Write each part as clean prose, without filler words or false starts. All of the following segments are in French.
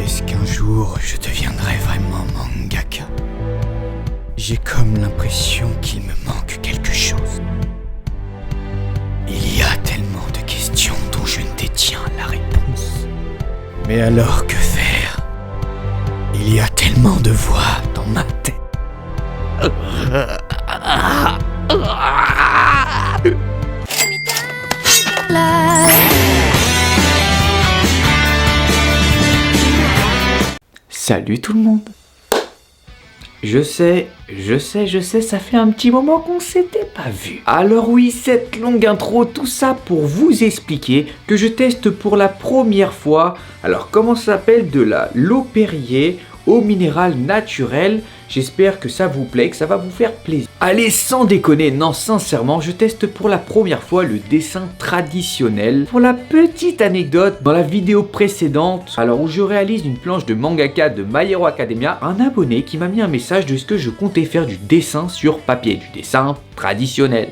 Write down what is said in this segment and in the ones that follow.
Est-ce qu'un jour je deviendrai vraiment mangaka? J'ai comme l'impression qu'il me manque quelque chose. Il y a tellement de questions dont je ne détiens la réponse. Mais alors que faire? Il y a tellement de voix dans ma tête. Salut tout le monde. Je sais, ça fait un petit moment qu'on s'était pas vu. Alors oui, cette longue intro, tout ça pour vous expliquer que je teste pour la première fois, alors comment ça s'appelle, de la l'eau Perrier, eau minérale naturelle. J'espère que ça vous plaît, que ça va vous faire plaisir. Allez, sans déconner, non, sincèrement, je teste pour la première fois le dessin traditionnel. Pour la petite anecdote, dans la vidéo précédente, alors où je réalise une planche de mangaka de My Hero Academia, un abonné qui m'a mis un message de ce que je comptais faire du dessin sur papier, du dessin traditionnel.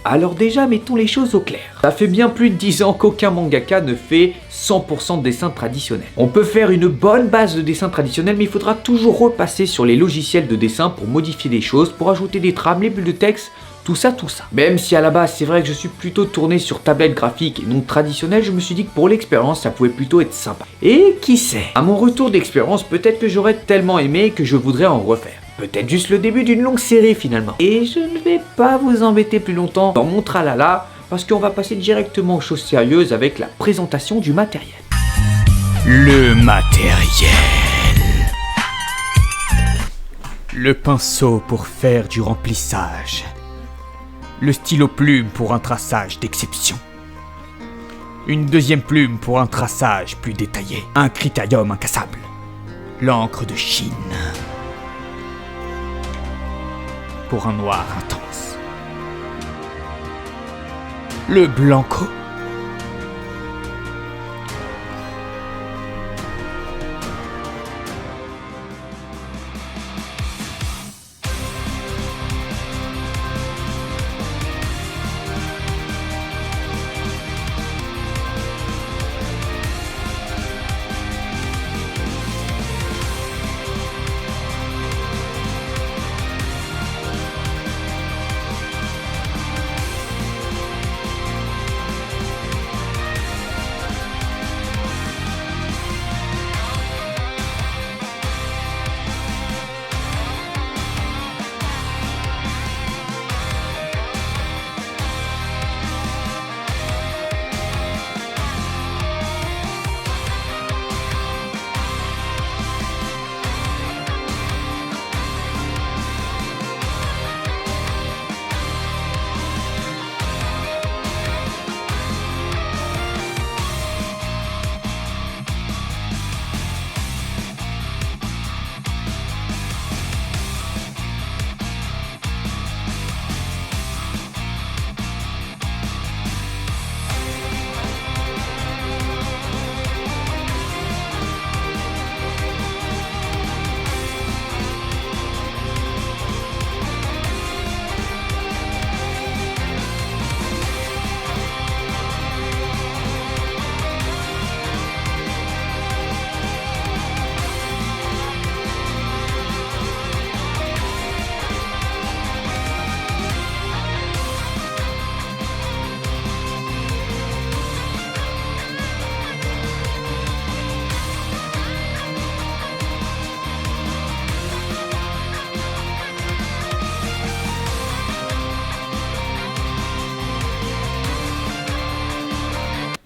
Alors déjà, mettons les choses au clair. Ça fait bien plus de 10 ans qu'aucun mangaka ne fait 100% de dessin traditionnel. On peut faire une bonne base de dessin traditionnel, mais il faudra toujours repasser sur les logiciels de dessin pour modifier des choses, pour ajouter des trames, les bulles de texte, tout ça. Même si à la base, c'est vrai que je suis plutôt tourné sur tablette graphique et non traditionnel, je me suis dit que pour l'expérience, ça pouvait plutôt être sympa. Et qui sait, à mon retour d'expérience, peut-être que j'aurais tellement aimé que je voudrais en refaire. Peut-être juste le début d'une longue série finalement. Et je ne vais pas vous embêter plus longtemps dans mon tralala, parce qu'on va passer directement aux choses sérieuses avec la présentation du matériel. Le matériel. Le pinceau pour faire du remplissage. Le stylo plume pour un traçage d'exception. Une deuxième plume pour un traçage plus détaillé. Un critérium incassable. L'encre de Chine. Pour un noir intense. Le blanco.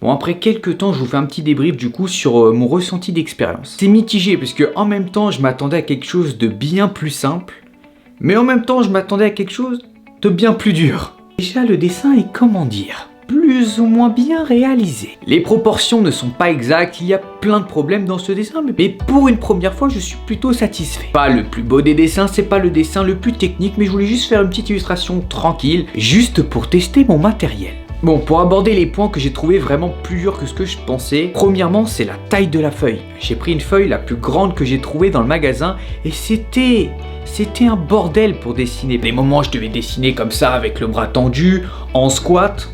Bon, après quelques temps, je vous fais un petit débrief du coup sur mon ressenti d'expérience. C'est mitigé parce que en même temps, je m'attendais à quelque chose de bien plus simple, mais en même temps, je m'attendais à quelque chose de bien plus dur. Déjà, le dessin est, comment dire, plus ou moins bien réalisé. Les proportions ne sont pas exactes, il y a plein de problèmes dans ce dessin, mais pour une première fois, je suis plutôt satisfait. Pas le plus beau des dessins, c'est pas le dessin le plus technique, mais je voulais juste faire une petite illustration tranquille, juste pour tester mon matériel. Bon, pour aborder les points que j'ai trouvé vraiment plus durs que ce que je pensais, premièrement, c'est la taille de la feuille. J'ai pris une feuille la plus grande que j'ai trouvée dans le magasin et c'était un bordel pour dessiner. Des moments, je devais dessiner comme ça avec le bras tendu, en squat.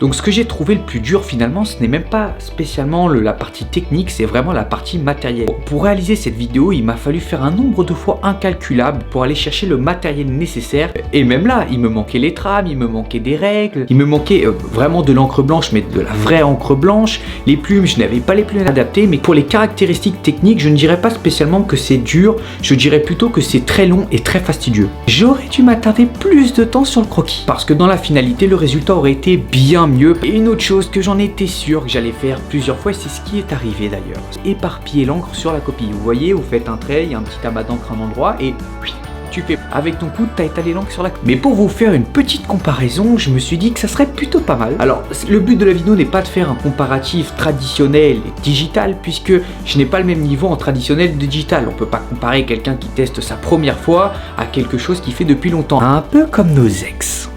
Donc ce que j'ai trouvé le plus dur finalement, ce n'est même pas spécialement la partie technique, c'est vraiment la partie matérielle. Pour réaliser cette vidéo, il m'a fallu faire un nombre de fois incalculable pour aller chercher le matériel nécessaire. Et même là, il me manquait les trames, il me manquait des règles, il me manquait vraiment de l'encre blanche, mais de la vraie encre blanche. Les plumes, je n'avais pas les plumes adaptées, mais pour les caractéristiques techniques, je ne dirais pas spécialement que c'est dur, je dirais plutôt que c'est très long et très fastidieux. J'aurais dû m'attarder plus de temps sur le croquis, parce que dans la finalité, le résultat aurait été bien mieux. Et une autre chose que j'en étais sûr que j'allais faire plusieurs fois, c'est ce qui est arrivé d'ailleurs. Éparpiller l'encre sur la copie. Vous voyez, vous faites un trait, il y a un petit amas d'encre à un endroit et tu fais avec ton coude, t'as étalé l'encre sur la copie. Mais pour vous faire une petite comparaison, je me suis dit que ça serait plutôt pas mal. Alors, le but de la vidéo n'est pas de faire un comparatif traditionnel et digital, puisque je n'ai pas le même niveau en traditionnel et digital. On peut pas comparer quelqu'un qui teste sa première fois à quelque chose qu'il fait depuis longtemps. Un peu comme nos ex.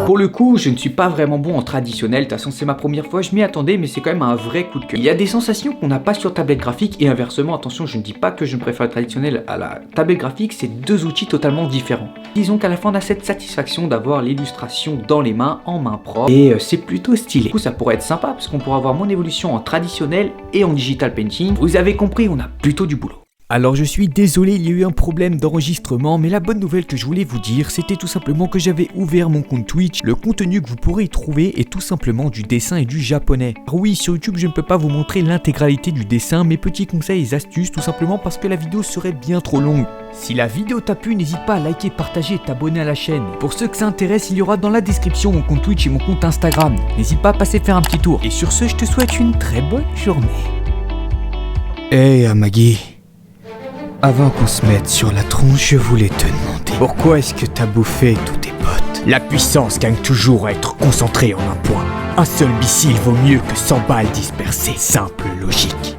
Pour le coup, je ne suis pas vraiment bon en traditionnel, de toute façon c'est ma première fois, je m'y attendais, mais c'est quand même un vrai coup de cœur. Il y a des sensations qu'on n'a pas sur tablette graphique et inversement, attention, je ne dis pas que je ne préfère le traditionnel à la tablette graphique, c'est deux outils totalement différents. Disons qu'à la fin on a cette satisfaction d'avoir l'illustration dans les mains, en main propre, et c'est plutôt stylé. Du coup ça pourrait être sympa parce qu'on pourra avoir mon évolution en traditionnel et en digital painting. Vous avez compris, on a plutôt du boulot. Alors je suis désolé, il y a eu un problème d'enregistrement, mais la bonne nouvelle que je voulais vous dire, c'était tout simplement que j'avais ouvert mon compte Twitch. Le contenu que vous pourrez y trouver est tout simplement du dessin et du japonais. Alors oui, sur YouTube, je ne peux pas vous montrer l'intégralité du dessin, mes petits conseils et astuces, tout simplement parce que la vidéo serait bien trop longue. Si la vidéo t'a plu, n'hésite pas à liker, partager et t'abonner à la chaîne. Pour ceux que ça intéresse, il y aura dans la description mon compte Twitch et mon compte Instagram. N'hésite pas à passer faire un petit tour. Et sur ce, je te souhaite une très bonne journée. Hey Amagi, avant qu'on se mette sur la tronche, je voulais te demander pourquoi est-ce que t'as bouffé tous tes potes? La puissance gagne toujours à être concentrée en un point. Un seul missile vaut mieux que 100 balles dispersées. Simple logique.